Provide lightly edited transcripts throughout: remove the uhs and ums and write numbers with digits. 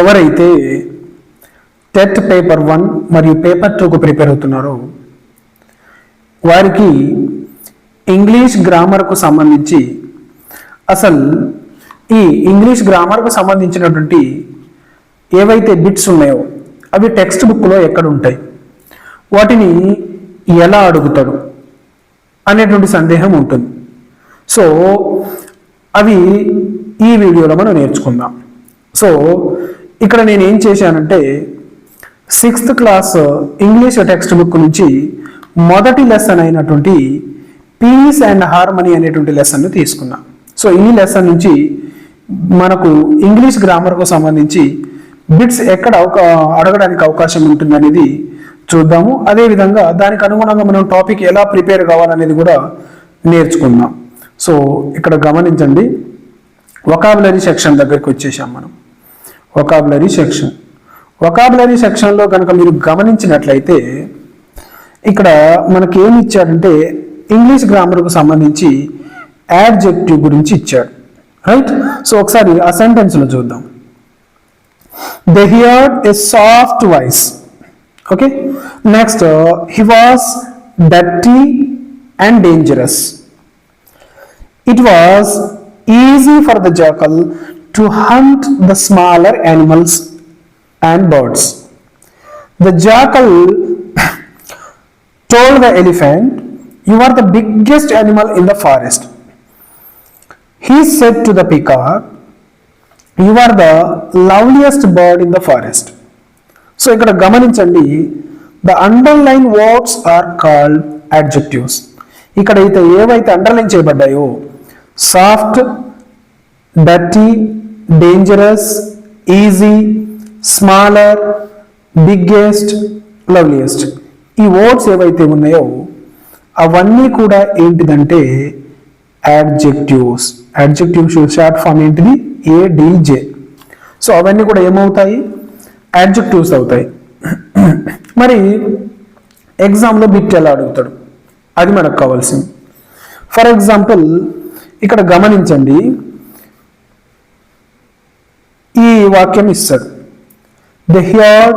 ఎవరైతే TET paper 1 మరియు paper 2కు prepare అవుతున్నారో వారికి ఇంగ్లీష్ గ్రామర్కు సంబంధించి అసలు ఈ ఇంగ్లీష్ గ్రామర్కు సంబంధించినటువంటి ఏవైతే బిట్స్ ఉన్నాయో అవి టెక్స్ట్ బుక్లో ఎక్కడ ఉంటాయి, వాటిని ఎలా అడుగుతాడు అనేటువంటి సందేహం ఉంటుంది. సో అవి ఈ వీడియోలో మనం నేర్చుకుందాం. సో ఇక్కడ నేను ఏం చేశానంటే 6th class English text book నుంచి మొదటి లెసన్ అయినటువంటి పీస్ అండ్ హార్మనీ అనేటువంటి లెసన్ను తీసుకున్నా. సో ఈ లెసన్ నుంచి మనకు ఇంగ్లీష్ గ్రామర్కు సంబంధించి బిట్స్ ఎక్కడ అడగడానికి అవకాశం ఉంటుంది అనేది చూద్దాము. అదేవిధంగా దానికి అనుగుణంగా మనం టాపిక్ ఎలా ప్రిపేర్ కావాలనేది కూడా నేర్చుకుందాం. సో ఇక్కడ గమనించండి, వొకాబులరీ సెక్షన్ దగ్గరికి వచ్చేసాం మనం. వొకాబులరీ సెక్షన్లో కనుక మీరు గమనించినట్లయితే ఇక్కడ మనకి ఏమి ఇచ్చాడంటే ఇంగ్లీష్ గ్రామర్కు సంబంధించి యాడ్జెక్టివ్ గురించి ఇచ్చాడు, రైట్? సో ఒకసారి ఆ సెంటెన్స్లో చూద్దాం. They heard a soft voice. Okay, next he was dirty and dangerous. It was easy for the jackal to hunt the smaller animals and birds. The jackal told the elephant, "You are the biggest animal in the forest." He said to the peacock, "You are the loveliest bird in the forest." So ikkada gamaninchandi, the underlined words are called adjectives. ikkada ite evaithe underline cheyabaddayo soft, dirty, dangerous, easy, smaller, biggest, loveliest, ఈ words ఏవైతే ఉన్నాయో అవన్నీ కూడా ఏంటిదంటే adjectives. Adjectives short form ఏంటిది? ADJ. So అవన్నీ కూడా ఏమవుతాయి? యాడ్జెక్టివ్స్ అవుతాయి. మరి ఎగ్జామ్లో బిట్ ఎలా అడుగుతాడు అది మనకు కావాల్సింది. ఫర్ ఎగ్జాంపుల్ ఇక్కడ గమనించండి, ఈ వాక్యం ఇస్తాడు, they heard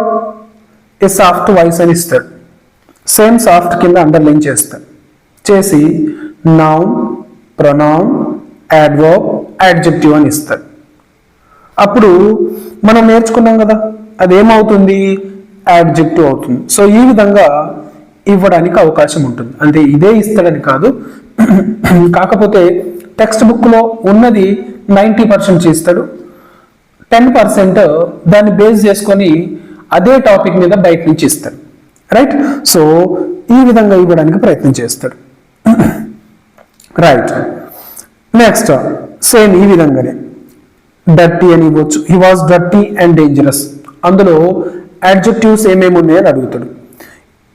a soft voice అని ఇస్తాడు. సేమ్ సాఫ్ట్ కింద అండర్లైన్ చేస్తాడు, చేసి నౌన్, ప్రొనౌన్, యాడ్వర్బ్, యాడ్జెక్టివ్ అని ఇస్తాడు. అప్పుడు మనం నేర్చుకున్నాం కదా, అదేమవుతుంది? యాడ్జెక్టివ్ అవుతుంది. సో ఈ విధంగా ఇవ్వడానికి అవకాశం ఉంటుంది. అంటే ఇదే ఇస్తాడని కాదు, కాకపోతే టెక్స్ట్ బుక్లో ఉన్నది 90% ఇస్తాడు, 10% దాన్ని బేస్ చేసుకొని అదే టాపిక్ మీద బయట నుంచి ఇస్తాడు, రైట్? సో ఈ విధంగా ఇవ్వడానికి ప్రయత్నం చేస్తాడు, రైట్? నెక్స్ట్ సేమ్ ఈ విధంగానే డర్టీ అని ఇవ్వచ్చు. He was dirty and dangerous. అందులో అడ్జెక్టివ్స్ ఏమేమి ఉన్నాయని అడుగుతాడు.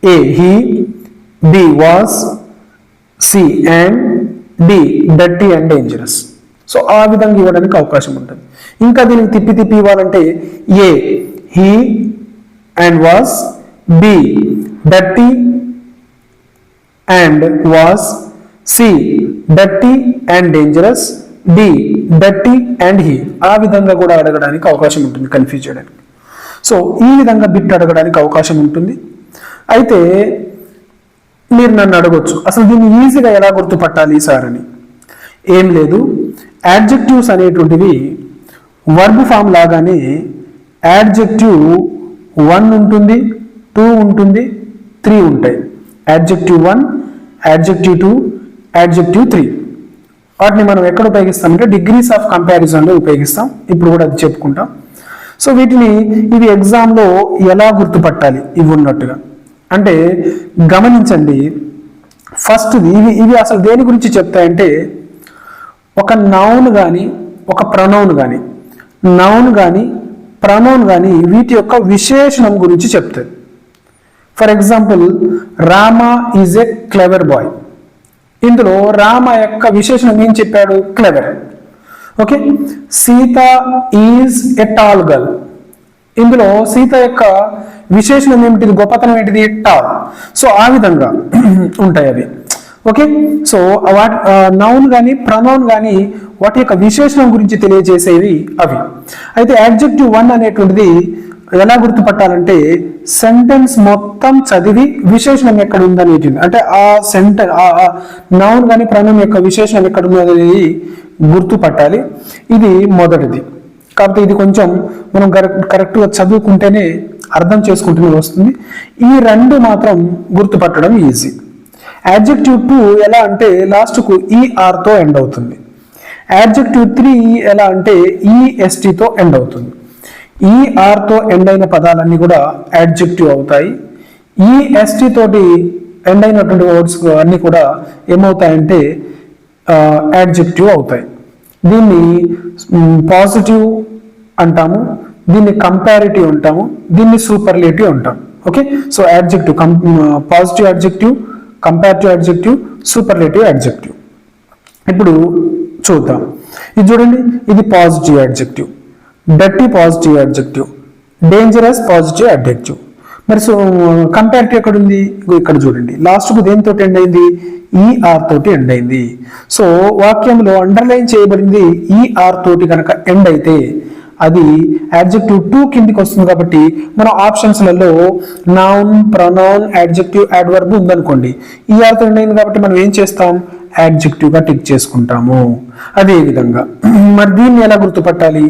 A he, B was, C and, D dirty and dangerous. So ఆ విధంగా ఇవ్వడానికి అవకాశం ఉంటుంది. ఇంకా దీనికి తిప్పి ఇవ్వాలంటే A he and was, B dirty and was, C dirty and dangerous, D dirty and he. ఆ విధంగా కూడా అడగడానికి అవకాశం ఉంటుంది, కన్ఫ్యూజ్ చేయడానికి. సో ఈ విధంగా బిట్ అడగడానికి అవకాశం ఉంటుంది. అయితే మీరు నన్ను అడగొచ్చు, అసలు దీన్ని ఈజీగా ఎలా గుర్తుపట్టాలి సార్ అని. ఏం లేదు, యాడ్జెక్టివ్స్ అనేటువంటివి వర్బ్ ఫామ్ లాగానే యాడ్జెక్టివ్ 1 ఉంటుంది, 2 ఉంటుంది, 3 ఉంటాయి. Adjective 1, adjective 2, adjective 3. వాటిని మనం ఎక్కడ ఉపయోగిస్తామంటే డిగ్రీస్ ఆఫ్ కంపారిజన్లో ఉపయోగిస్తాం. ఇప్పుడు కూడా అది చెప్పుకుంటాం. సో ఇవి ఎగ్జామ్లో ఎలా గుర్తుపట్టాలి ఇవి ఉన్నట్టుగా అంటే గమనించండి. ఫస్ట్ ఇవి అసలు దేని గురించి చెప్తాయంటే, ఒక నౌన్ కానీ ఒక ప్రొనౌన్ కానీ, నౌన్ కానీ ప్రొనౌన్ కానీ వీటి యొక్క విశేషణం గురించి చెప్తాయి. For example, Rama is a clever boy. ఇందులో రామ యొక్క విశేషణం ఏం చెప్పాడు? Clever. Okay. Sita is a tall girl. ఇందులో సీత యొక్క విశేషణం ఏమిటిది? గొప్పతనం ఏంటిది? టాల్. సో ఆ విధంగా ఉంటాయి అవి. ఓకే. సో నౌన్ కానీ ప్రొనౌన్ కానీ వాటి యొక్క విశేషణం గురించి తెలియజేసేవి అవి. అయితే యాడ్జెక్టివ్ 1 అనేటువంటిది ఎలా గుర్తుపట్టాలంటే సెంటెన్స్ మొత్తం చదివి విశేషణం ఎక్కడ ఉందనేది, అంటే ఆ నౌన్ కానీ ప్రొనౌన్ యొక్క విశేషణం ఎక్కడ ఉన్నది గుర్తుపట్టాలి. ఇది మొదటిది. కాబట్టి ఇది కొంచెం మనం కరెక్ట్గా చదువుకుంటేనే అర్థం చేసుకుంటూనే వస్తుంది. ఈ రెండు మాత్రం గుర్తుపట్టడం ఈజీ. యాడ్జెక్టివ్ 2 ఎలా అంటే లాస్ట్కు ఈఆర్తో ఎండ్ అవుతుంది. యాడ్జెక్టివ్ 3 ఎలా అంటే ఈఎస్టీతో ఎండ్ అవుతుంది. ఈఆర్తో ఎండ్ అయిన పదాలన్నీ కూడా యాడ్జెక్టివ్ అవుతాయి. ఈఎస్టీ తోటి ఎండ్ అయినటువంటి వర్డ్స్ అన్నీ కూడా ఏమవుతాయంటే యాడ్జెక్టివ్ అవుతాయి. దీన్ని పాజిటివ్ అంటాము, దీన్ని కంపారిటివ్ అంటాము, దీన్ని సూపర్లేటివ్ అంటాం. Okay, so adjective positive adjective, comparative adjective, superlative adjective. ఇప్పుడు చూద్దాం. ఇది చూడండి, ఇది positive adjective, dirty positive adjective, dangerous positive adjective. మరి సో కంపారిటివ్ ఎక్కడ ఉంది? ఇక్కడ చూడండి, లాస్ట్కు దేనితో ఎండ్ అయింది? ఈఆర్ తోటి ఎండ్ అయింది. సో వాక్యంలో అండర్లైన్ చేయబడింది ఈఆర్ తోటి కనుక ఎండ్ అయితే అది యాడ్జెక్టివ్ 2 కిందికి వస్తుంది. కాబట్టి మన ఆప్షన్స్లలో నౌన్, ప్రొనౌన్, యాడ్జెక్టివ్, యాడ్వర్బ్ ఉందనుకోండి, ఈఆర్ తో ఎండ్ అయింది కాబట్టి మనం ఏం చేస్తాం? యాడ్జెక్టివ్ గా టిక్ చేసుకుంటాము. అదే విధంగా మరి దీన్ని ఎలా గుర్తుపట్టాలి?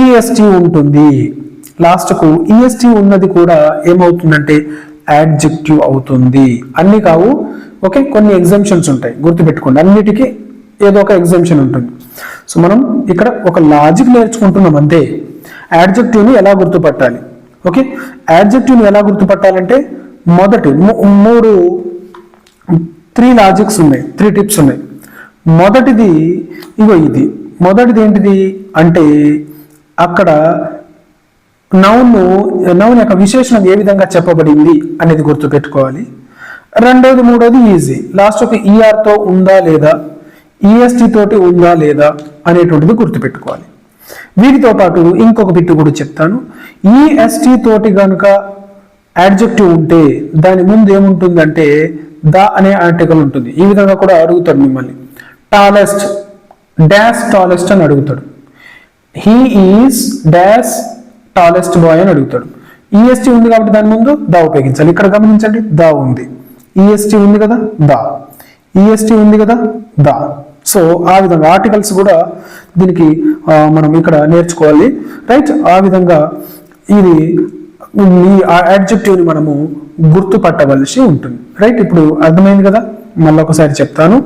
ఈఎస్టీ ఉంటుంది, లాస్ట్కు ఈఎస్టీ ఉన్నది కూడా ఏమవుతుందంటే యాడ్జెక్టివ్ అవుతుంది. అన్ని కావు, ఓకే, కొన్ని ఎగ్జామ్షన్స్ ఉంటాయి, గుర్తుపెట్టుకోండి. అన్నిటికీ ఏదో ఒక ఎగ్జామ్షన్ ఉంటుంది. సో మనం ఇక్కడ ఒక లాజిక్ నేర్చుకుంటున్నాం అంతే. యాడ్జెక్టివ్ని ఎలా గుర్తుపట్టాలి? ఓకే, యాడ్జెక్టివ్ని ఎలా గుర్తుపట్టాలంటే మొదటి 3 లాజిక్స్ ఉన్నాయి, 3 టిప్స్ ఉన్నాయి. మొదటిది ఇది. మొదటిది ఏంటిది అంటే అక్కడ నౌన్ యొక్క విశేషణం ఏ విధంగా చెప్పబడింది అనేది గుర్తుపెట్టుకోవాలి. రెండోది, మూడోది ఈజీ, లాస్ట్ ఒక ఈఆర్తో ఉందా లేదా, ఈఎస్టీ తోటి ఉందా లేదా అనేటువంటిది గుర్తుపెట్టుకోవాలి. వీటితో పాటు ఇంకొక బిట్టు కూడా చెప్తాను. ఈఎస్టీ తోటి కనుక యాడ్జెక్టివ్ ఉంటే దాని ముందు ఏముంటుందంటే ద అనే ఆర్టికల్ ఉంటుంది. ఈ విధంగా కూడా అడుగుతాడు మిమ్మల్ని. టాలెస్ట్, డాష్ టాలెస్ట్ అని అడుగుతాడు. He is dash tallest bye అని అడుగుతాడు. ఈఎస్టీ ఉంది కాబట్టి దాని ముందు ద ఉపయోగించాలి. ఇక్కడ గమనించండి, ద ఉంది, ఈఎస్టీ ఉంది కదా, ద, ఈఎస్టీ ఉంది కదా, ద. సో ఆ విధంగా ఆర్టికల్స్ కూడా దీనికి మనం ఇక్కడ నేర్చుకోవాలి, రైట్. ఆ విధంగా ఇది ఈ యాడ్జెక్టివ్ని మనము గుర్తుపట్టవలసి ఉంటుంది, రైట్. ఇప్పుడు అర్థమైంది కదా, మళ్ళీ ఒకసారి చెప్తాను.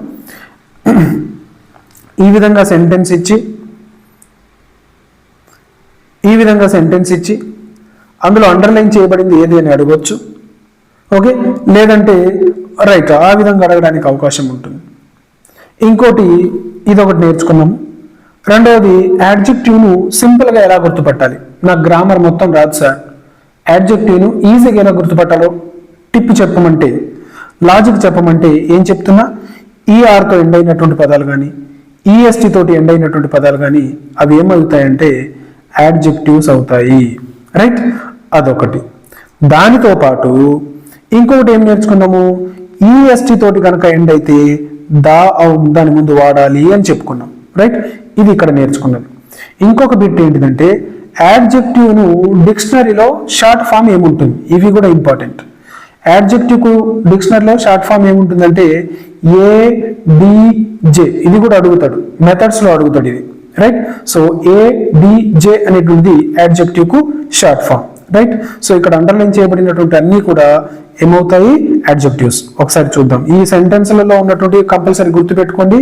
ఈ విధంగా సెంటెన్స్ ఇచ్చి అందులో అండర్లైన్ చేయబడింది ఏది అని అడగవచ్చు. ఓకే, లేదంటే రైట్, ఆ విధంగా అడగడానికి అవకాశం ఉంటుంది. ఇంకోటి ఇదొకటి నేర్చుకున్నాము. రెండవది, యాడ్జెక్టివ్ను సింపుల్గా ఎలా గుర్తుపట్టాలి? నాకు గ్రామర్ మొత్తం రాదు సార్, యాడ్జెక్టివ్ను ఈజీగా ఎలా గుర్తుపట్టాలో టిప్ చెప్పమంటే, లాజిక్ చెప్పమంటే ఏం చెప్తున్నా? ఈఆర్తో ఎండ్ అయినటువంటి పదాలు కానీ, ఈఎస్టీ తోటి ఎండ్ అయినటువంటి పదాలు కానీ అవి ఏమవుతాయంటే యాడ్జెక్టివ్స్ అవుతాయి, రైట్. అదొకటి. దానితో పాటు ఇంకొకటి ఏం నేర్చుకున్నాము? ఈఎస్టీ తోటి కనుక ఎండ్ అయితే దాని ముందు వాడాలి అని చెప్పుకున్నాం, రైట్. ఇది ఇక్కడ నేర్చుకున్నది. ఇంకొక బిట్ ఏంటిదంటే యాడ్జెక్టివ్ను డిక్షనరీలో షార్ట్ ఫామ్ ఏముంటుంది? ఇవి కూడా ఇంపార్టెంట్. యాడ్జెక్టివ్కు డిక్షనరీలో షార్ట్ ఫామ్ ఏముంటుందంటే ఏబిజే. ఇది కూడా అడుగుతాడు, మెథడ్స్లో అడుగుతాడు ఇది, రైట్. సో ఏబిజే అనేటువంటిది యాడ్జెక్టివ్కు షార్ట్ ఫామ్, రైట్. సో ఇక్కడ అండర్లైన్ చేయబడినటువంటి అన్ని కూడా ఏమవుతాయి? యాడ్జెక్టివ్స్. ఒకసారి చూద్దాం. ఈ సెంటెన్స్లలో ఉన్నటువంటి కంపల్సరీ గుర్తుపెట్టుకోండి,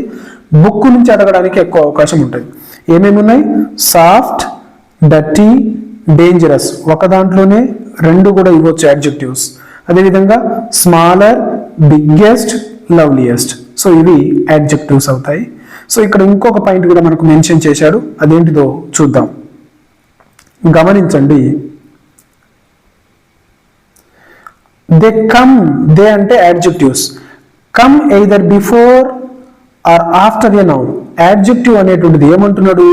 బుక్ నుంచి అడగడానికి ఎక్కువ అవకాశం ఉంటుంది. ఏమేమి ఉన్నాయి? Soft, dirty, dangerous. ఒక దాంట్లోనే 2 కూడా ఇవ్వచ్చు యాడ్జెక్టివ్స్. అదేవిధంగా స్మాలర్, బిగ్గెస్ట్, లవ్లియెస్ట్. సో ఇవి యాడ్జెక్టివ్స్ అవుతాయి. సో ఇక్కడ ఇంకొక పాయింట్ కూడా మనకు మెన్షన్ చేశాడు, అదేంటిదో చూద్దాం. గమనించండి. దే కమ్, దే అంటే adjectives, come either before or after a noun. Adjective అనేటువంటిది ఏమంటున్నాడు?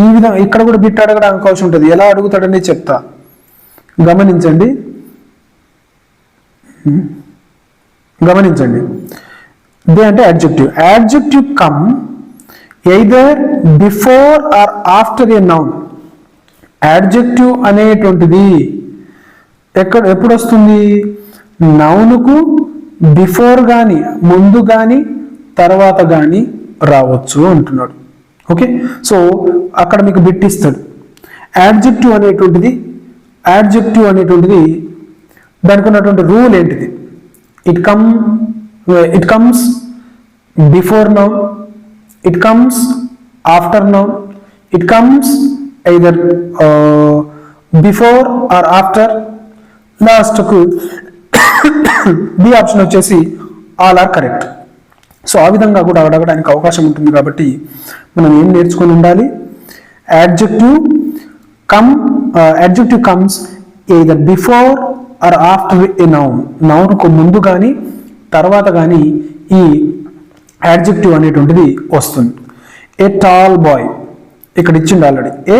ఈ విధంగా ఇక్కడ కూడా బిట్ అడగడానికి అవకాశం ఉంటుంది. ఎలా అడుగుతాడని చెప్తా, గమనించండి. దే అంటే adjective. Adjective come either before or after a noun. Adjective అనేటువంటిది ఎప్పుడు వస్తుంది? నౌన్కు బిఫోర్ కానీ, ముందు కానీ, తర్వాత కానీ రావచ్చు అంటున్నాడు. ఓకే, సో అక్కడ మీకు బిట్ ఇస్తాడు. యాడ్జెక్టివ్ అనేటువంటిది దానికి ఉన్నటువంటి రూల్ ఏంటిది? It comes before noun, it comes after noun, it comes either before or after. లాస్ట్కు బి ఆప్షన్ వచ్చేసి ఆల్ ఆర్ కరెక్ట్. సో ఆ విధంగా కూడా అడగడానికి అవకాశం ఉంటుంది. కాబట్టి మనం ఏం నేర్చుకొని ఉండాలి? Adjective comes either before or after a noun. నౌన్కు ముందు కానీ తర్వాత కానీ ఈ యాడ్జెక్టివ్ అనేటువంటిది వస్తుంది. ఏ టాల్ బాయ్ ఇక్కడ ఇచ్చింది ఆల్రెడీ. ఏ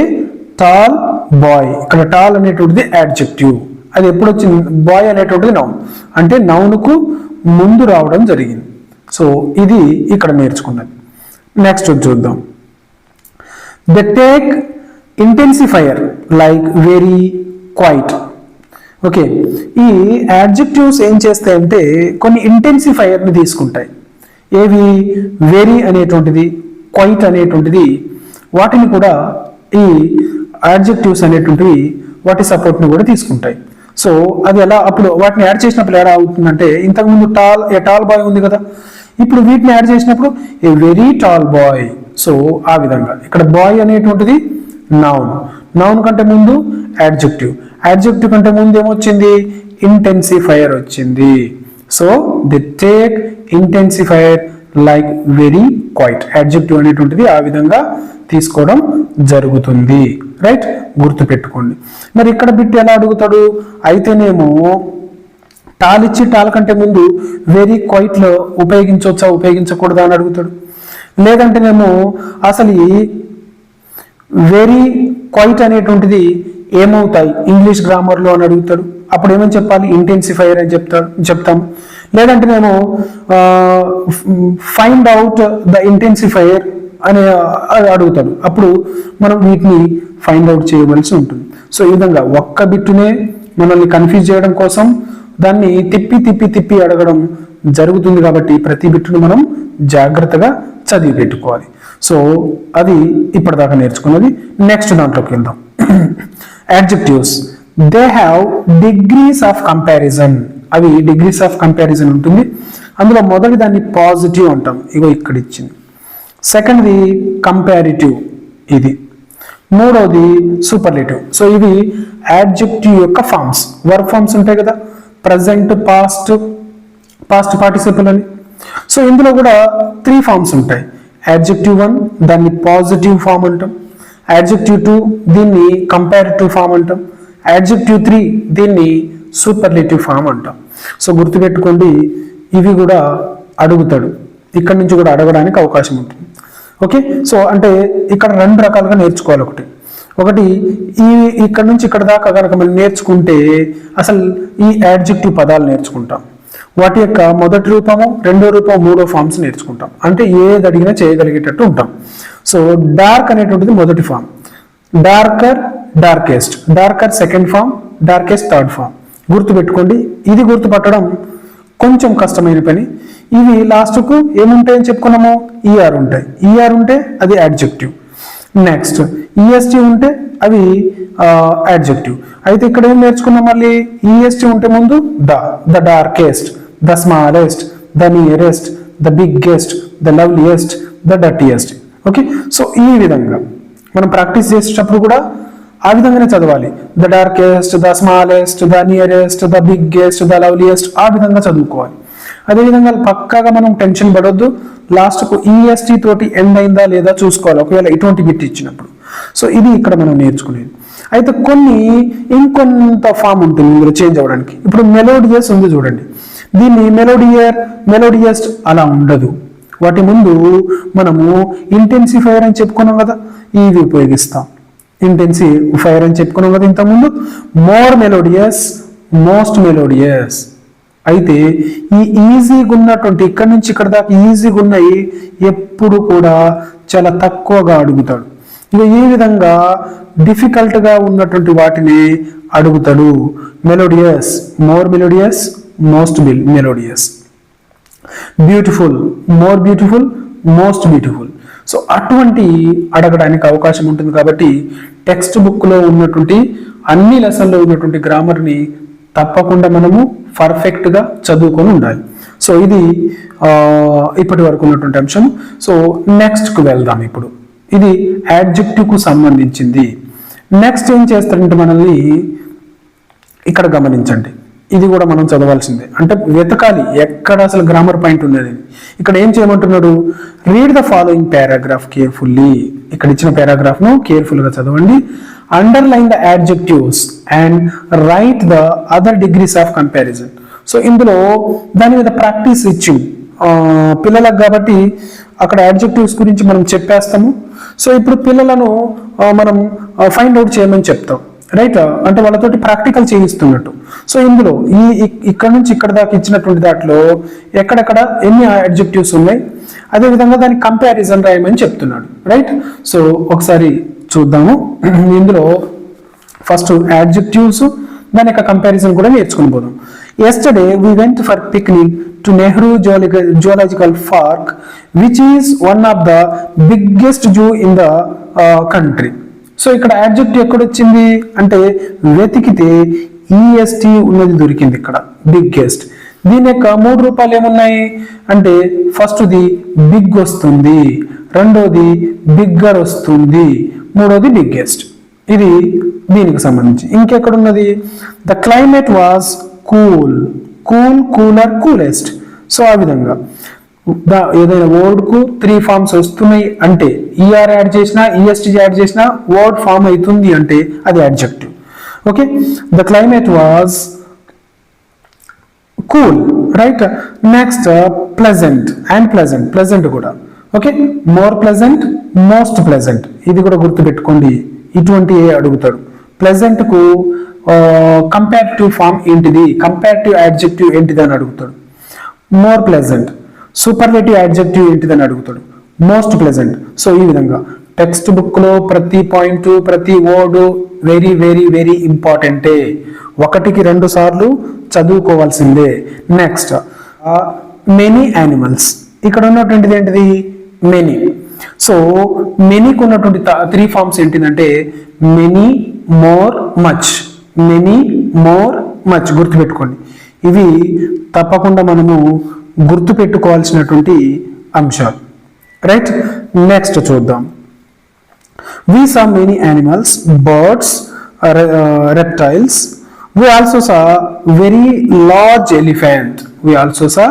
టాల్ బాయ్, ఇక్కడ టాల్ అనేటువంటిది యాడ్జెక్టివ్. అది ఎప్పుడు వచ్చింది? బాయ్ అనేటువంటిది నౌన్, అంటే నౌన్కు ముందు రావడం జరిగింది. సో ఇది ఇక్కడ నేర్చుకున్నది. నెక్స్ట్ చూద్దాం. They take intensifier like very, quite. Okay, ఈ యాడ్జెక్టివ్స్ ఏం చేస్తాయంటే కొన్ని ఇంటెన్సిఫైయర్ని తీసుకుంటాయి. ఏవి? వెరీ అనేటువంటిది, క్వైట్ అనేటువంటిది, వాటిని కూడా ఈ యాడ్జెక్టివ్స్ అనేటువంటివి వాటి సపోర్ట్ని కూడా తీసుకుంటాయి. సో అది ఎలా, అప్పుడు వాటిని యాడ్ చేసినప్పుడు ఎలా అవుతుందంటే, ఇంతకుముందు ఏ టాల్ బాయ్ ఉంది కదా, ఇప్పుడు వీటిని యాడ్ చేసినప్పుడు a very tall boy. So ఆ విధంగా ఇక్కడ బాయ్ అనేటువంటిది నౌన్ కంటే ముందు యాడ్జెక్టివ్ కంటే ముందు ఏమొచ్చింది? ఇంటెన్సిఫైయర్ వచ్చింది. So the take intensifier like very, quite. Adjective అనేటువంటిది ఆ విధంగా తీసుకోవడం జరుగుతుంది. రైట్, గుర్తుపెట్టుకోండి. మరి ఇక్కడ బిట్ ఎలా అడుగుతాడు? అయితేనేమో టాల్ ఇచ్చి టాల్ కంటే ముందు వెరీ, క్వైట్లో ఉపయోగించవచ్చా ఉపయోగించకూడదా అని అడుగుతాడు. లేదంటేనేమో అసలు ఈ వెరీ, క్వైట్ అనేటువంటిది ఏమవుతాయి ఇంగ్లీష్ గ్రామర్లో అని అడుగుతాడు. అప్పుడు ఏమని చెప్పాలి? ఇంటెన్సిఫైయర్ అని చెప్తాం. లేదంటేనేమో ఫైండ్ అవుట్ ద ఇంటెన్సిఫైయర్ అని అడుగుతాడు. అప్పుడు మనం వీటిని ఫైండ్ అవుట్ చేయవలసి ఉంటుంది. సో ఈ విధంగా ఒక్క బిట్టునే మనల్ని కన్ఫ్యూజ్ చేయడం కోసం దాన్ని తిప్పి అడగడం జరుగుతుంది. కాబట్టి ప్రతి బిట్టును మనం జాగ్రత్తగా చదివి పెట్టుకోవాలి. సో అది ఇప్పటిదాకా నేర్చుకున్నది. నెక్స్ట్ దాంట్లోకి వెళ్దాం. Adjectives they have degrees of comparison. అవి డిగ్రీస్ ఆఫ్ కంపారిజన్ ఉంటుంది. అందులో మొదటి దాన్ని పాజిటివ్ అంటాం, ఇగో ఇక్కడ ఇచ్చింది. సెకండ్ది కంపారిటివ్, ఇది. మూడవది సూపర్లేటివ్. సో ఇవి యాడ్జెక్టివ్ యొక్క ఫార్మ్స్. వర్బ్ ఫార్మ్స్ ఉంటాయి కదా, ప్రజెంట్, పాస్ట్ పార్టిసిపల్ అని. సో ఇందులో కూడా 3 ఫార్మ్స్ ఉంటాయి. యాడ్జెక్టివ్ 1 దాన్ని పాజిటివ్ ఫామ్ అంటాం. యాడ్జెక్టివ్ 2 దీన్ని కంపారిటివ్ ఫామ్ అంటాం. యాడ్జెక్టివ్ 3 దీన్ని సూపర్లేటివ్ ఫామ్ అంటాం. సో గుర్తుపెట్టుకోండి, ఇవి కూడా అడుగుతాడు. ఇక్కడ నుంచి కూడా అడగడానికి అవకాశం ఉంటుంది. ఓకే, సో అంటే ఇక్కడ 2 రకాలుగా నేర్చుకోవాలి. ఒకటి ఇక్కడ నుంచి ఇక్కడ దాకా కనుక మనం నేర్చుకుంటే అసలు ఈ యాడ్జెక్టివ్ పదాలు నేర్చుకుంటాం. వాటి యొక్క మొదటి రూపము, రెండో రూపం, మూడో ఫామ్స్ నేర్చుకుంటాం. అంటే ఏది అడిగినా చేయగలిగేటట్టు ఉంటాం. సో డార్క్ అనేటువంటిది మొదటి form, darker, darkest. Darker second form, darkest third form. గుర్తుపెట్టుకోండి. ఇది గుర్తుపట్టడం కొంచెం కష్టమైన పని. ఇవి లాస్ట్కు ఏముంటాయని చెప్పుకున్నాము? ఈఆర్ ఉంటాయి. ఈఆర్ ఉంటే అది యాడ్జెక్టివ్. నెక్స్ట్ ఈఎస్టీ ఉంటే అవి యాడ్జెక్టివ్. అయితే ఇక్కడ ఏం నేర్చుకున్నాం? మళ్ళీ ఈఎస్టీ ఉంటే ముందు the darkest, the smallest, the nearest, the biggest, the loveliest, the dirtiest. Okay, so ఈ విధంగా మనం ప్రాక్టీస్ చేసేటప్పుడు కూడా ఆ విధంగానే చదవాలి. The darkest, the smallest, the nearest, the biggest, the loveliest, ఆ విధంగా చదువుకోవాలి. అదేవిధంగా పక్కాగా మనం టెన్షన్ పడొద్దు. లాస్ట్కు ఈఎస్టీ తోటి ఎండ్ అయిందా లేదా చూసుకోవాలి, ఒకవేళ ఇటువంటి బిట్ ఇచ్చినప్పుడు. సో ఇది ఇక్కడ మనం నేర్చుకునేది. అయితే ఇంకొంత ఫామ్ ఉంటుంది ఇందులో చేంజ్ అవ్వడానికి. ఇప్పుడు మెలోడియస్ ఉంది చూడండి, దీన్ని మెలోడియస్ అలా ఉండదు. వాటి ముందు మనము ఇంటెన్సిఫైయర్ అని చెప్పుకున్నాం కదా, ఇవి ఉపయోగిస్తాం. ఇంటెన్సిఫైయర్ అని చెప్పుకున్నాం కదా ఇంతకుముందు. More melodious, most melodious. అయితే ఈ ఈజీగా ఉన్నటువంటి ఇక్కడి నుంచి ఇక్కడ దాకా ఈజీగా ఉన్నాయి ఎప్పుడు కూడా చాలా తక్కువగా అడుగుతాడు. ఇక ఈ విధంగా డిఫికల్ట్గా ఉన్నటువంటి వాటిని అడుగుతాడు. Melodious, more melodious, most melodious. Beautiful, more beautiful, most beautiful. So అటువంటి అడగడానికి అవకాశం ఉంటుంది. కాబట్టి టెక్స్ట్ బుక్లో ఉన్నటువంటి అన్ని లెసన్లో ఉన్నటువంటి గ్రామర్ని తప్పకుండా మనము పర్ఫెక్ట్గా చదువుకొని ఉండాలి. సో ఇది ఇప్పటి వరకు ఉన్నటువంటి అంశం. సో నెక్స్ట్కు వెళ్దాం. ఇప్పుడు ఇది యాడ్జెక్టివ్కు సంబంధించింది. నెక్స్ట్ ఏం చేస్తారంటే మనల్ని ఇక్కడ గమనించండి, ఇది కూడా మనం చదవాల్సిందే. అంటే వెతకాలి ఎక్కడ అసలు గ్రామర్ పాయింట్ ఉన్నది. ఇక్కడ ఏం చేయమంటున్నాడు, read the following paragraph carefully. ఇక్కడ ఇచ్చిన పారాగ్రాఫ్ను కేర్ఫుల్గా చదవండి. Underline the adjectives and write the other degrees of comparison. So ఇందులో దాని మీద ప్రాక్టీస్ ఇచ్చింది పిల్లలకు, కాబట్టి అక్కడ యాడ్జెక్టివ్స్ గురించి మనం చెప్పేస్తాము. సో ఇప్పుడు పిల్లలను మనం ఫైండ్ అవుట్ చేయమని చెప్తాం, రైట్? అంటే వాళ్ళతోటి ప్రాక్టికల్ చేయిస్తున్నట్టు. సో ఇందులో ఇక్కడ నుంచి ఇక్కడ దాకా ఇచ్చినటువంటి దాంట్లో ఎక్కడెక్కడ ఎన్ని అడ్జెక్టివ్స్ ఉన్నాయి, అదేవిధంగా దానికి కంపారిజన్ రాయమని చెప్తున్నాడు, రైట్? సో ఒకసారి చూద్దాము. ఇందులో ఫస్ట్ అడ్జెక్టివ్స్, దాని యొక్క కంపారిజన్ కూడా నేర్చుకుని పోదాం. Yesterday we went for picnic to Nehru Zoological Park, which is one of the biggest zoo in the country. So ఇక్కడ యాడ్జెక్టివ్ ఎక్కడ వచ్చింది అంటే వెతికితే ఈఎస్టీ ఉన్నది దొరికింది ఇక్కడ, బిగ్గెస్ట్. దీని యొక్క 3 రూపాయలు ఏమున్నాయి అంటే ఫస్ట్ది బిగ్ వస్తుంది, రెండోది బిగ్గర్ వస్తుంది, మూడోది బిగ్గెస్ట్. ఇది దీనికి సంబంధించి. ఇంకెక్కడ ఉన్నది the climate was cool, cool, cooler, coolest. So ఆ విధంగా ఏదైనా వర్డ్ కు 3 ఫార్మ్స్ వస్తున్నాయి అంటే ఈఆర్ యాడ్ చేసినా ఈఎస్టీ యాడ్ చేసినా వర్డ్ ఫామ్ అవుతుంది అంటే అది adjective. Okay, the climate was cool, right? Next pleasant and pleasant, pleasant కూడా okay. More pleasant, most pleasant, ఇది కూడా గుర్తుపెట్టుకోండి. ఇటువంటి అడుగుతాడు. ప్లెజెంట్ కు కంపారిటివ్ ఫామ్ ఏంటిది, కంపారిటివ్ అడ్జెక్టివ్ ఏంటిది అని అడుగుతాడు. మోర్ ప్లెజెంట్, సూపర్లేటివ్ అడ్జెక్టివ్ ఏంటిదని అడుగుతాడు. Most pleasant. సో ఈ విధంగా టెక్స్ట్ బుక్ లో ప్రతి పాయింట్, ప్రతి వర్డ్ వెరీ వెరీ వెరీ ఇంపార్టెంటే. 1కి 2 సార్లు చదువుకోవాల్సిందే. Next many animals. ఇక్కడ ఉన్నటువంటిది ఏంటిది మెనీ. సో మెనీకి ఉన్నటువంటి 3 ఫార్మ్స్ ఏంటిదంటే many, more, much. Many, more, much గుర్తుపెట్టుకోండి. ఇవి తప్పకుండా మనము గుర్తుపెట్టుకోవాల్సినటువంటి అంశాలు, రైట్? నెక్స్ట్ చూద్దాం. We saw many animals, birds, reptiles. We also saw very large elephant. We also saw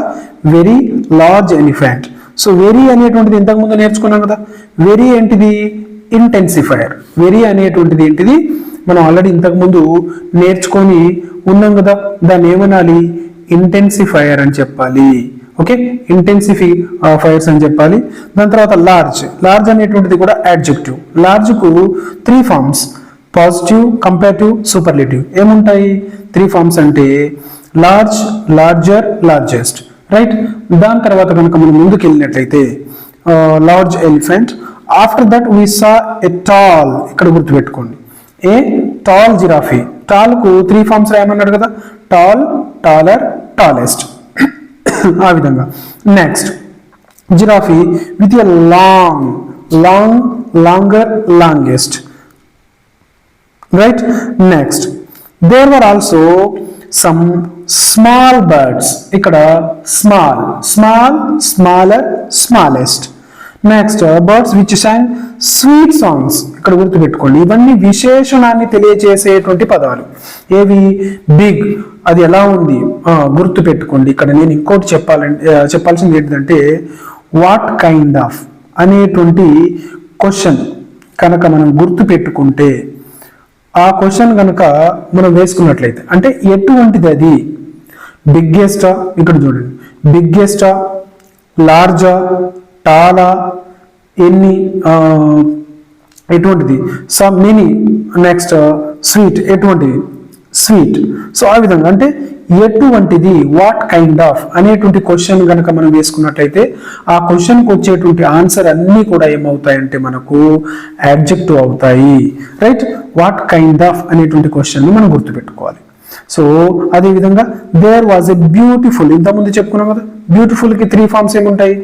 very large elephant. So very అనేటువంటిది ఇంతకు ముందు నేర్చుకున్నాం కదా. వెరీ ఏంటిది ఇంటెన్సిఫైయర్. వెరీ అనేటువంటిది ఏంటిది మనం ఆల్రెడీ ఇంతకు ముందు నేర్చుకొని ఉన్నాం కదా. దాన్ని ఏమనాలి, ఇంటెన్సిఫైయర్ అని చెప్పాలి. ఓకే, ఇంటెన్సిఫైయర్స్ అని చెప్పాలి. దాని తర్వాత లార్జ్. లార్జ్ అనేటువంటిది కూడా యాడ్జెక్టివ్. లార్జ్ కు 3 ఫార్మ్స్, పాజిటివ్, కంపారిటివ్, సూపర్లేటివ్. ఏముంటాయి 3 ఫార్మ్స్ అంటే లార్జ్, లార్జర్, లార్జెస్ట్, రైట్? దాని తర్వాత కనుక మనం ముందుకు వెళ్ళినట్లయితే large elephant. After that we saw a tall. ఇక్కడ గుర్తుపెట్టుకోండి, ఏ టాల్ జిరాఫీ. టాల్ కు 3 ఫార్మ్స్ రాయమన్నాడు కదా, టాల్, టాలర్, టాలెస్ట్. ఆ విధంగా next giraffe with a long, long, longer, longest, right? Next there were also some small birds. ఇక్కడ small, small, smaller, smallest. Next birds which sang sweet songs. ఇక్కడ గుర్తుపెట్టుకోండి, ఇవన్నీ విశేషణాన్ని తెలియజేసేటువంటి పదాలు. ఏవి, బిగ్, అది ఎలా ఉంది గుర్తుపెట్టుకోండి. ఇక్కడ నేను ఇంకోటి చెప్పాల్సింది ఏంటంటే వాట్ కైండ్ ఆఫ్ అనేటువంటి క్వశ్చన్ కనుక మనం గుర్తుపెట్టుకుంటే, ఆ క్వశ్చన్ కనుక మనం వేసుకున్నట్లయితే అంటే ఎటువంటిది అది, బిగ్గెస్టా, ఇక్కడ చూడండి, బిగ్గెస్టా, లార్జా, టాలా, ఎన్ని, ఎటువంటిది, సమ్, మెనీ. నెక్స్ట్ స్వీట్, ఎటువంటిది, స్వీట్. సో ఆ విధంగా అంటే ఎటువంటిది, వాట్ కైండ్ ఆఫ్ అనేటువంటి క్వశ్చన్ కనుక మనం వేసుకున్నట్లయితే ఆ క్వశ్చన్కి వచ్చేటువంటి ఆన్సర్ అన్నీ కూడా ఏమవుతాయంటే మనకు యాడ్జెక్టివ్ అవుతాయి. రైట్, వాట్ కైండ్ ఆఫ్ అనేటువంటి క్వశ్చన్ మనం గుర్తుపెట్టుకోవాలి. సో అదేవిధంగా దేర్ వాజ్ ఎ బ్యూటిఫుల్, ఇంతకుముందు చెప్పుకున్నాం కదా, బ్యూటిఫుల్ కి 3 ఫార్మ్స్ ఏముంటాయి,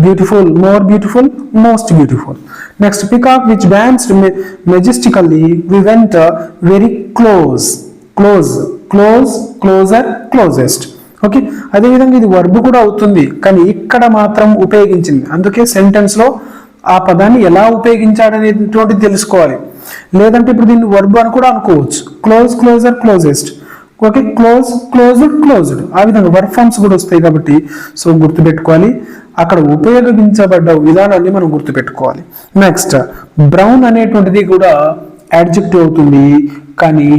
beautiful, more beautiful, most beautiful. Next peacock which danced majestically we went very close, close, close, closer, closest. Okay, అదేవిధంగా ఇది వర్బ్ కూడా అవుతుంది, కానీ ఇక్కడ మాత్రం ఉపయోగించింది, అందుకే సెంటెన్స్ లో ఆ పదాన్ని ఎలా ఉపయోగించాడనేటువంటిది తెలుసుకోవాలి. లేదంటే ఇప్పుడు దీన్ని వర్బ్ అని కూడా అనుకోవచ్చు, close, closer, closest. Okay, close, closed, closed, ఆ విధంగా వర్బ్ ఫార్మ్స్ కూడా వస్తాయి కాబట్టి సో గుర్తుపెట్టుకోవాలి, అక్కడ ఉపయోగించబడ్డ విధానాన్ని మనం గుర్తుపెట్టుకోవాలి. నెక్స్ట్ బ్రౌన్ అనేటువంటిది కూడా యాడ్జెక్టివ్ అవుతుంది, కానీ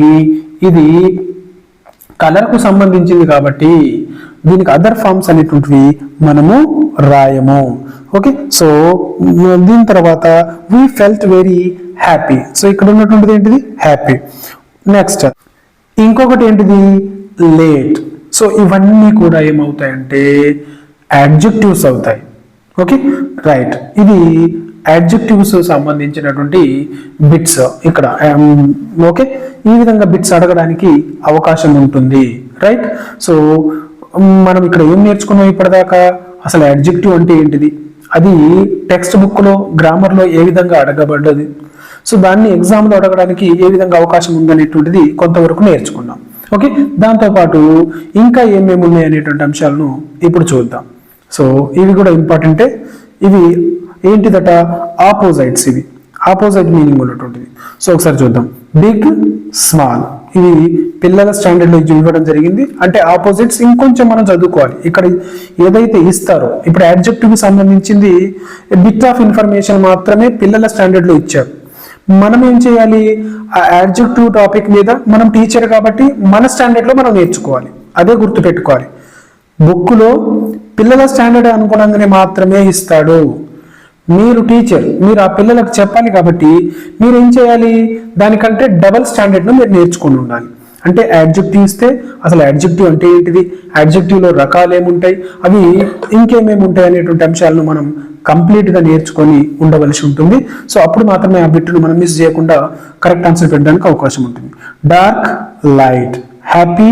ఇది కలర్ కు సంబంధించింది కాబట్టి దీనికి అదర్ ఫార్మ్స్ అనేటువంటివి మనము రాయము. ఓకే, సో దీని తర్వాత we felt very happy, so ఇక్కడ ఉన్నటువంటిది ఏంటిది, హ్యాపీ. నెక్స్ట్ ఇంకొకటి ఏంటిది, లేట్. సో ఇవన్నీ కూడా ఏమవుతాయంటే యాడ్జెక్టివ్స్ అవుతాయి. ఓకే, రైట్, ఇది యాడ్జెక్టివ్స్ సంబంధించినటువంటి బిట్స్ ఇక్కడ. ఓకే, ఈ విధంగా బిట్స్ అడగడానికి అవకాశం ఉంటుంది. రైట్, సో మనం ఇక్కడ ఏం నేర్చుకున్నాం ఇప్పటిదాకా, అసలు యాడ్జెక్టివ్ అంటే ఏంటిది, అది టెక్స్ట్ బుక్ లో గ్రామర్ లో ఏ విధంగా అడగబడ్డది, సో దాన్ని ఎగ్జామ్ లో అడగడానికి ఏ విధంగా అవకాశం ఉందనేటువంటిది కొంతవరకు నేర్చుకున్నాం. ఓకే, దాంతోపాటు ఇంకా ఏమేమి ఉన్నాయి అనేటువంటి అంశాలను ఇప్పుడు చూద్దాం. సో ఇవి కూడా ఇంపార్టెంటే, ఇవి ఏంటిదట, ఆపోజిట్స్, ఇవి ఆపోజిట్ మీనింగ్ ఉన్నటువంటిది. సో ఒకసారి చూద్దాం, బిగ్, స్మాల్, ఇవి పిల్లల స్టాండర్డ్ లో ఇవ్వడం జరిగింది, అంటే ఆపోజిట్స్ ఇంకొంచెం మనం చదువుకోవాలి. ఇక్కడ ఏదైతే ఇస్తారో, ఇప్పుడు యాడ్జెక్టివ్ కి సంబంధించింది బిట్ ఆఫ్ ఇన్ఫర్మేషన్ మాత్రమే పిల్లల స్టాండర్డ్ లో ఇచ్చారు. మనం ఏం చేయాలి, ఆ యాడ్జెక్టివ్ టాపిక్ మీద మనం టీచర్ కాబట్టి మన స్టాండర్డ్ లో మనం నేర్చుకోవాలి, అదే గుర్తుపెట్టుకోవాలి. బుక్ లో పిల్లల స్టాండర్డ్ అనుగుణంగానే మాత్రమే ఇస్తాడు. మీరు టీచర్, మీరు ఆ పిల్లలకు చెప్పాలి కాబట్టి మీరు ఏం చేయాలి, దానికంటే డబల్ స్టాండర్డ్ ను మీరు నేర్చుకుని ఉండాలి. అంటే యాడ్జెక్టివ్ ఇస్తే అసలు యాడ్జెక్టివ్ అంటే ఏంటిది, యాడ్జెక్టివ్ లో రకాలు ఏముంటాయి, అవి ఇంకేమేమి ఉంటాయి అనేటువంటి అంశాలను మనం కంప్లీట్ గా నేర్చుకొని ఉండవలసి ఉంటుంది. సో అప్పుడు మాత్రమే ఆ బిట్ను మనం మిస్ చేయకుండా కరెక్ట్ ఆన్సర్ పెట్టడానికి అవకాశం ఉంటుంది. Dark, light, happy,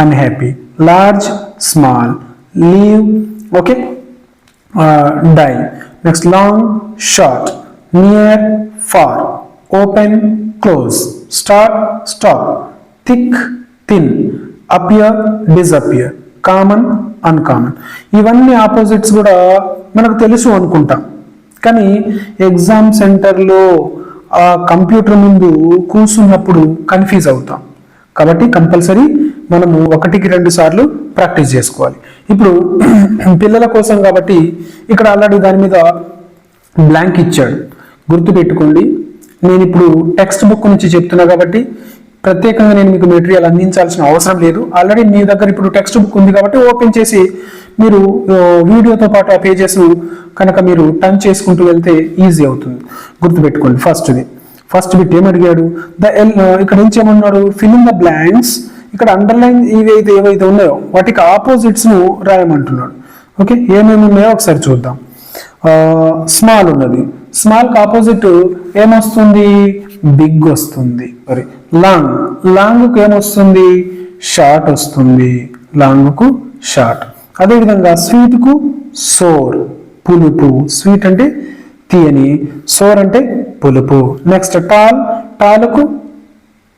unhappy, large, small, leave, okay, die. Next long, short, near, far, open, close, start, stop, thick, thin, appear, disappear, common, uncommon. ఇవన్నీ ఆపోజిట్స్ కూడా మనకు తెలుసు అనుకుంటాం, కానీ ఎగ్జామ్ సెంటర్లో ఆ కంప్యూటర్ ముందు కూర్చున్నప్పుడు కన్ఫ్యూజ్ అవుతాం. కాబట్టి కంపల్సరీ మనము 1-2 సార్లు ప్రాక్టీస్ చేసుకోవాలి. ఇప్పుడు పిల్లల కోసం కాబట్టి ఇక్కడ ఆల్రెడీ దాని మీద బ్లాంక్ ఇచ్చాడు, గుర్తుపెట్టుకోండి. నేను ఇప్పుడు టెక్స్ట్ బుక్ నుంచి చెప్తున్నా కాబట్టి ప్రత్యేకంగా నేను మీకు మెటీరియల్ అందించాల్సిన అవసరం లేదు. ఆల్రెడీ మీ దగ్గర ఇప్పుడు టెక్స్ట్ బుక్ ఉంది కాబట్టి ఓపెన్ చేసి మీరు వీడియోతో పాటు ఆ పేజెస్ కనుక మీరు టర్న్ చేసుకుంటూ వెళ్తే ఈజీ అవుతుంది. గుర్తుపెట్టుకోండి. ఫస్ట్ బిట్ ఏమడిగాడు, ఇక్కడ నుంచి ఏమన్నాడు, ఫిల్ ఇన్ ద బ్లాంక్స్. ఇక్కడ అండర్లైన్ ఏవైతే ఉన్నాయో వాటికి ఆపోజిట్స్ ను రాయమంటున్నాడు. ఓకే, ఏమేమి ఉన్నాయో ఒకసారి చూద్దాం. స్మాల్ ఉన్నది, స్మాల్ కి ఆపోజిట్ ఏమొస్తుంది, బిగ్ వస్తుంది. సారీ, లాంగ్ కు ఏమొస్తుంది, షార్ట్ వస్తుంది. లాంగ్ కు షార్ట్. అదేవిధంగా స్వీట్ కు సోర్, పులుపు. స్వీట్ అంటే తీయని, సోర్ అంటే పులుపు. నెక్స్ట్ టాల్ కు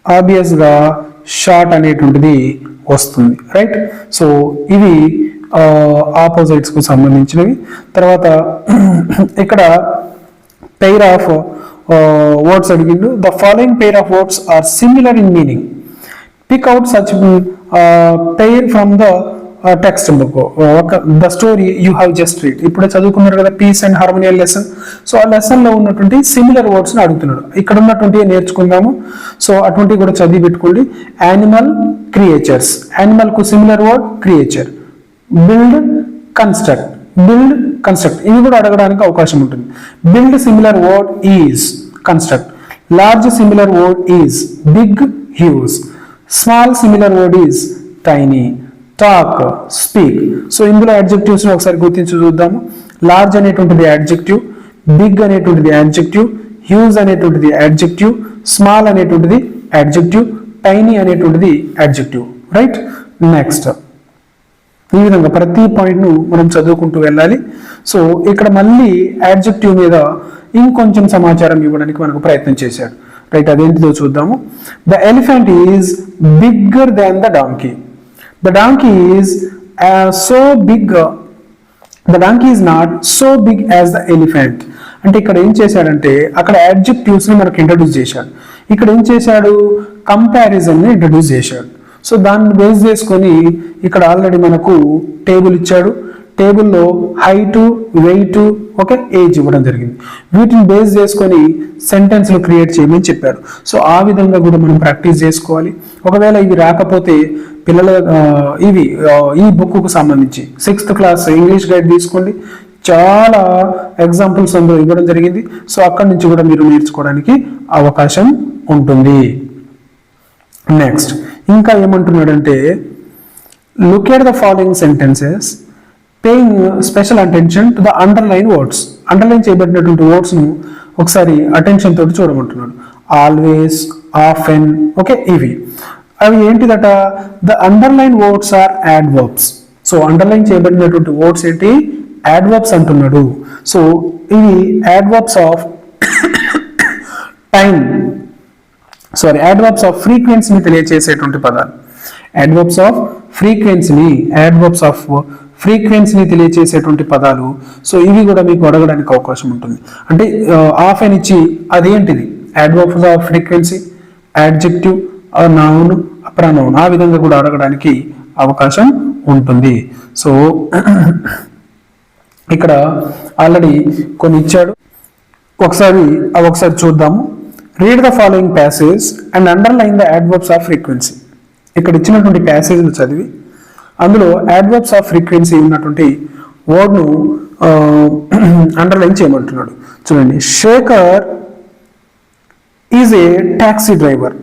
ఆబ్వియస్ గా షార్ట్ అనేటువంటిది వస్తుంది. రైట్, సో ఇవి ఆపోజిట్స్ కు సంబంధించినవి. తర్వాత ఇక్కడ పెయిర్ ఆఫ్ వర్డ్స్ అడిగిండు. The following pair of words are similar in meaning. Pick out such pair from the text book. The story you have just read. ఇప్పుడే చదువుకున్నారు కదా peace and harmonial lesson. So ఆ lesson లో ఉన్నటువంటి similar words ని అడుగుతున్నాడు. ఇక్కడ ఉన్నటువంటి నేర్చుకుందాము. సో అటువంటివి కూడా చదివి పెట్టుకోండి. Animal, creatures. యానిమల్ కు similar word creature. Build, construct. Build, construct ఇవి కూడా అడగడానికి అవకాశం ఉంటుంది. Build similar word is, construct. Large similar word is, big, huge. Small similar word is, tiny. Talk, speak. So ఇందులో అడ్జెక్టివ్స్ ఒకసారి గుర్తించి చూద్దాము. లార్జ్ అనేటువంటిది అడ్జెక్టివ్, బిగ్ అనేటువంటిది అడ్జెక్టివ్, హ్యూజ్ అనేటువంటిది అడ్జెక్టివ్, స్మాల్ అనేటువంటిది అడ్జెక్టివ్, టైనీ అనేటువంటిది అడ్జెక్టివ్. రైట్. నెక్స్ట్ ఈ విధంగా ప్రతి పాయింట్ను మనం చదువుకుంటూ వెళ్ళాలి. సో ఇక్కడ మళ్ళీ అడ్జెక్టివ్ మీద ఇంకొంచెం సమాచారం ఇవ్వడానికి మనకు ప్రయత్నం చేశాడు. రైట్, అదేంటిదో చూద్దాము. The elephant is bigger than the donkey. The donkey is so big, the donkey is not so big as the elephant. అంటే ఇక్కడ ఏం చేశాడంటే అక్కడ అడ్జెక్టివ్స్ ని మనకు ఇంట్రడ్యూస్ చేశాడు. ఇక్కడ ఏం చేశాడు, కంపారిజన్ ని ఇంట్రడ్యూస్ చేశాడు. సో దాన్ని బేస్ చేసుకొని ఇక్కడ ఆల్రెడీ మనకు టేబుల్ ఇచ్చాడు. టేబుల్లో హైటు, వెయిట్, ఓకే, ఏజ్ ఇవ్వడం జరిగింది. వీటిని బేస్ చేసుకొని సెంటెన్స్లు క్రియేట్ చేయమని చెప్పాడు. సో ఆ విధంగా కూడా మనం ప్రాక్టీస్ చేసుకోవాలి. ఒకవేళ ఇవి రాకపోతే పిల్లల ఈ బుక్కు సంబంధించి 6th క్లాస్ ఇంగ్లీష్ గైడ్ తీసుకోండి. చాలా ఎగ్జాంపుల్స్ అందులో ఇవ్వడం జరిగింది. సో అక్కడి నుంచి కూడా మీరు నేర్చుకోవడానికి అవకాశం ఉంటుంది. నెక్స్ట్ ఇంకా ఏమంటున్నాడంటే, look at the following sentences paying special attention to the underline words. Underline చేయబడినటువంటి వర్డ్స్ ను ఒకసారి అటెన్షన్ తోటి చూడమంటున్నాడు. ఆల్వేస్, ఆఫెన్, ఓకే, ఇవి అవి ఏంటిదట, the underline words are adverbs. So underline చేయబడినటువంటి వర్డ్స్ ఏంటి, యాడ్వర్బ్స్ అంటున్నాడు. సో ఇవి adverbs of time, sorry adverbs of ఫ్రీక్వెన్సీని తెలియజేసేటువంటి పదాలు. యాడ్వర్బ్స్ ఆఫ్ ఫ్రీక్వెన్సీని తెలియజేసేటువంటి పదాలు. సో ఇవి కూడా మీకు అడగడానికి అవకాశం ఉంటుంది. అంటే ఆఫెన్ ఇచ్చి అదేంటిది, adverbs off frequency, adjective, noun, pronoun, ఆ విధంగా కూడా అడగడానికి అవకాశం ఉంటుంది. సో ఇక్కడ ఆల్రెడీ కొన్ని ఇచ్చాడు, ఒకసారి చూద్దాము. Read the following passage and underline the adverbs off frequency. ఇక్కడ ఇచ్చినటువంటి ప్యాసేజ్లు చదివి అందులో యాడ్వర్బ్స్ ఆఫ్ ఫ్రీక్వెన్సీ ఉన్నటువంటి వర్డ్ను అండర్లైన్ చేయమంటున్నాడు. చూడండి, Shekhar is a taxi driver.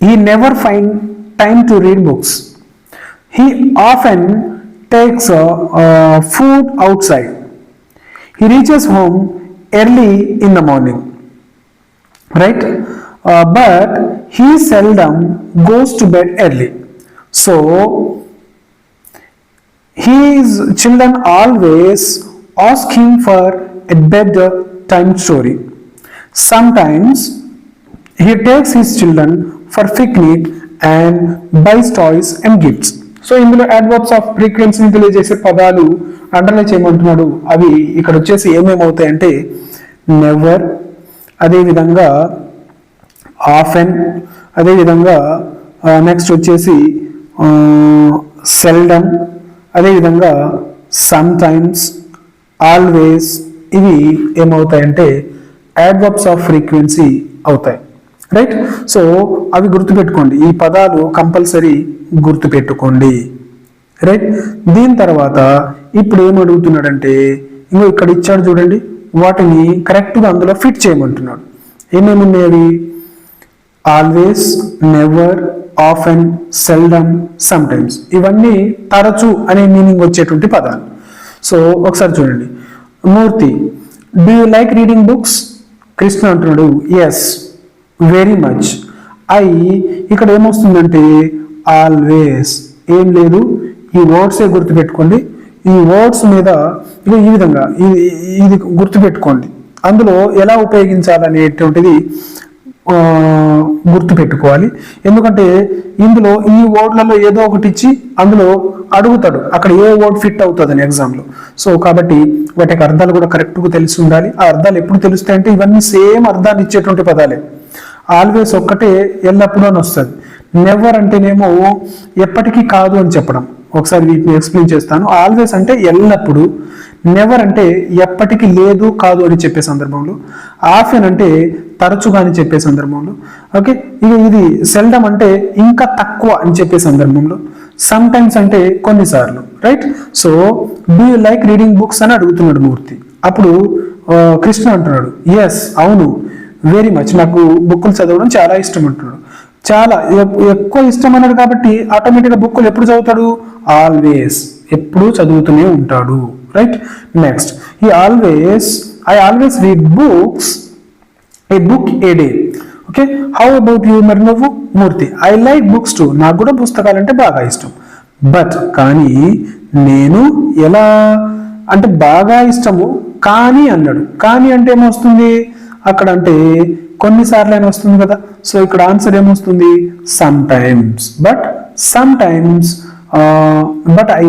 He never find time to read books. He often takes food outside. He reaches home early in the morning, right? But he seldom goes to bed early. So his children always ask him for a bedtime story. Sometimes he takes his children for picnic and buys toys and gifts. So ఇందులో adverbs of ఫ్రీక్వెన్సీని తెలియజేసే పదాలు underline చేయమంటున్నాడు. అవి ఇక్కడ వచ్చేసి ఏమేమవుతాయంటే never, అదేవిధంగా often, అదేవిధంగా నెక్స్ట్ వచ్చేసి సెల్డమ్, అదేవిధంగా సమ్ టైమ్స్, ఆల్వేస్. ఇవి ఏమవుతాయంటే యాడ్వర్బ్స్ ఆఫ్ ఫ్రీక్వెన్సీ అవుతాయి. రైట్. సో అవి గుర్తుపెట్టుకోండి, ఈ పదాలు కంపల్సరీ గుర్తుపెట్టుకోండి. రైట్. దీని తర్వాత ఇప్పుడు ఏమడుగుతున్నాడంటే, ఇంకో ఇక్కడ ఇచ్చాడు చూడండి, వాటిని కరెక్ట్గా అందులో ఫిట్ చేయమంటున్నాడు. ఏమేమి ఉన్నాయి, always, never, often, seldom, sometimes. ఇవన్నీ తరచు అనే మీనింగ్ వచ్చేటువంటి పదాలు. సో ఒకసారి చూడండి. Murthy, do you like reading books? Krishna అంటున్నాడు, ఎస్, వెరీ మచ్. ఇక్కడ ఏమొస్తుందంటే ఆల్వేస్. ఏం లేదు, ఈ వర్డ్సే గుర్తుపెట్టుకోండి. ఈ వర్డ్స్ మీద ఈ విధంగా ఇది గుర్తుపెట్టుకోండి. అందులో ఎలా ఉపయోగించాలనేటువంటిది గుర్తుపెట్టుకోవాలి. ఎందుకంటే ఇందులో ఈ వర్డ్లలో ఏదో ఒకటి ఇచ్చి అందులో అడుగుతాడు, అక్కడ ఏ వర్డ్ ఫిట్ అవుతుందని ఎగ్జామ్లో. సో కాబట్టి వాటికి అర్థాలు కూడా కరెక్ట్గా తెలిసి ఉండాలి. ఆ అర్థాలు ఎప్పుడు తెలుస్తాయంటే ఇవన్నీ సేమ్ అర్థాన్ని ఇచ్చేటువంటి పదాలే. ఆల్వేస్ ఒక్కటే ఎల్లప్పుడూ అని వస్తుంది. నెవర్ అంటేనేమో ఎప్పటికీ కాదు అని చెప్పడం. ఒకసారి వీటిని ఎక్స్ప్లెయిన్ చేస్తాను. ఆల్వేస్ అంటే ఎల్లప్పుడు, నెవర్ అంటే ఎప్పటికీ లేదు కాదు అని చెప్పే సందర్భంలో, ఆఫెన్ అంటే తరచుగా అని చెప్పే సందర్భంలో, ఓకే. ఇది సెల్డమ్ అంటే ఇంకా తక్కువ అని చెప్పే సందర్భంలో, సమ్ టైమ్స్ అంటే కొన్నిసార్లు. Right. So do you like reading books అని అడుగుతున్నాడు మూర్తి. అప్పుడు కృష్ణ అంటున్నాడు, ఎస్, అవును, వెరీ మచ్, నాకు బుక్కులు చదవడం చాలా ఇష్టం అంటున్నాడు. చాలా ఎక్కువ ఇష్టం అన్నాడు కాబట్టి ఆటోమేటిక్గా బుక్కులు ఎప్పుడు చదువుతాడు? ఆల్వేస్, ఎప్పుడు చదువుతూనే ఉంటాడు. Right. Next, I always read books, A book A day. Okay, how about you? మరి నువ్వు? మూర్తి, ఐ లైక్ బుక్స్ టు, నాకు కూడా పుస్తకాలు అంటే బాగా ఇష్టం. బట్, కానీ నేను ఎలా అంటే బాగా ఇష్టము కానీ అన్నాడు. కానీ అంటే ఏమొస్తుంది అక్కడ? అంటే కొన్నిసార్లు అయినా వస్తుంది కదా. సో ఇక్కడ ఆన్సర్ ఏమొస్తుంది? Some times. But I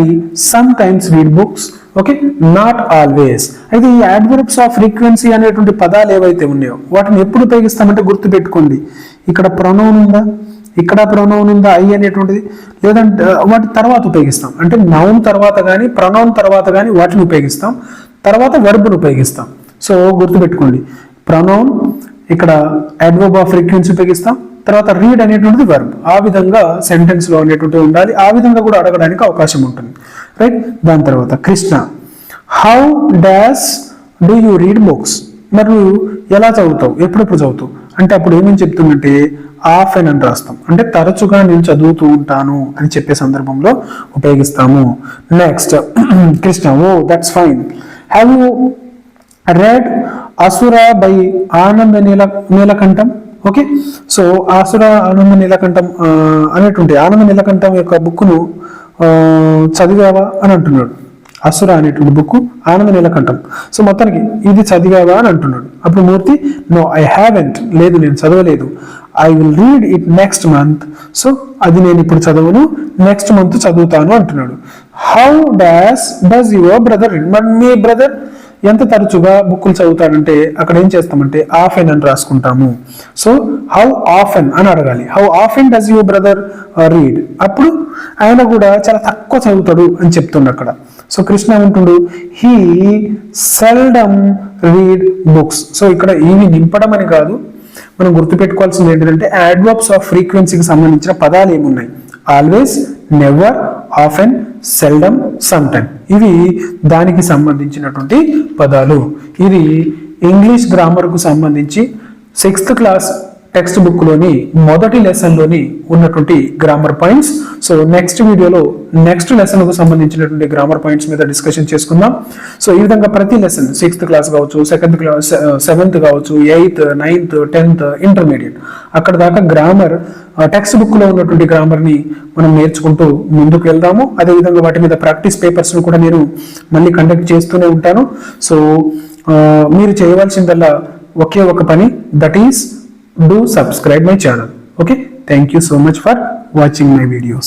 some times read books. Okay, not always. అయితే ఈ అడ్వర్బ్స్ ఆఫ్ ఫ్రీక్వెన్సీ అనేటువంటి పదాలు ఏవైతే ఉన్నాయో వాటిని ఎప్పుడు ఉపయోగిస్తామంటే గుర్తుపెట్టుకోండి. ఇక్కడ ప్రొనౌన్ ఉందా, ఇక్కడ ప్రొనౌన్ ఉందా, ఐ అనేటువంటిది, లేదంటే వాటి తర్వాత ఉపయోగిస్తాం. అంటే నౌన్ తర్వాత కానీ ప్రొనౌన్ తర్వాత కానీ వాటిని ఉపయోగిస్తాం, తర్వాత వెర్బ్ను ఉపయోగిస్తాం. సో గుర్తుపెట్టుకోండి, ప్రొనౌన్, ఇక్కడ అడ్వర్బ్ ఆఫ్ ఫ్రీక్వెన్సీ ఉపయోగిస్తాం, తర్వాత రీడ్ అనేటువంటిది వెర్బ్. ఆ విధంగా సెంటెన్స్లో అనేటువంటిది ఉండాలి. ఆ విధంగా కూడా అడగడానికి అవకాశం ఉంటుంది. రైట్. దాని తర్వాత Krishna, how dash do you read books? మరి ఎలా చదువుతావు, ఎప్పుడెప్పుడు చదువుతావు అంటే అప్పుడు ఏమేమి చెప్తుందంటే ఆఫెన్ అని రాస్తాం. అంటే తరచుగా నేను చదువుతూ ఉంటాను అని చెప్పే సందర్భంలో ఉపయోగిస్తాము. Next Krishna, oh that's fine. Have you read Asura by Anand Neelakantan? Okay, so అసుర ఆనంద నీలకంఠం అనేటువంటి ఆనంద నీలకంఠం యొక్క బుక్ను చదివావా అని అంటున్నాడు. అసుర అనేటువంటి బుక్, ఆనంద నీలకంఠం. సో మొత్తానికి ఇది చదివావా అని అంటున్నాడు. అప్పుడు మూర్తి, నో ఐ హ్యావెంట్, లేదు నేను చదవలేదు. I will read it next month. So అది నేను ఇప్పుడు చదవను, నెక్స్ట్ మంత్ చదువుతాను అంటున్నాడు. How does your brother read? మరి మీ బ్రదర్ ఎంత తరచుగా బుక్కులు చదువుతాడంటే అక్కడ ఏం చేస్తామంటే ఆఫెన్ అని రాసుకుంటాము. సో హౌ ఆఫెన్ అని అడగాలి. How often does your brother read? అప్పుడు ఆయన కూడా చాలా తక్కువ చదువుతాడు అని చెప్తుండు అక్కడ. సో కృష్ణ ఏమంటుండు? He seldom read books. So ఇక్కడ ఇవి నింపడం అని కాదు, మనం గుర్తుపెట్టుకోవాల్సింది ఏంటంటే అడ్వర్బ్స్ ఆఫ్ ఫ్రీక్వెన్సీకి సంబంధించిన పదాలు ఏమున్నాయి? Always, never, often, seldom, some time. ఇవి దానికి సంబంధించినటువంటి పదాలు. ఇది ఇంగ్లీష్ గ్రామర్కు సంబంధించి 6th క్లాస్ టెక్స్ట్ బుక్ లోని మొదటి లెసన్ లోని ఉన్నటువంటి గ్రామర్ పాయింట్స్. సో నెక్స్ట్ వీడియోలో నెక్స్ట్ లెసన్ కు సంబంధించినటువంటి గ్రామర్ పాయింట్స్ మీద డిస్కషన్ చేసుకుందాం. సో ఈ విధంగా ప్రతి లెసన్ 6th క్లాస్ కావచ్చు, 2nd క్లాస్, 7th కావచ్చు, 8th, 9th, 10th, ఇంటర్మీడియట్ అక్కడ దాకా గ్రామర్ టెక్స్ట్ బుక్ లో ఉన్నటువంటి గ్రామర్ ని మనం నేర్చుకుంటూ ముందుకు వెళ్దాము. అదేవిధంగా వాటి మీద ప్రాక్టీస్ పేపర్స్ ను కూడా నేను మళ్ళీ కండక్ట్ చేస్తూనే ఉంటాను. సో మీరు చేయవలసిందల్లా ఒకే ఒక పని, that is do subscribe my channel. Okay, thank you so much for watching my videos.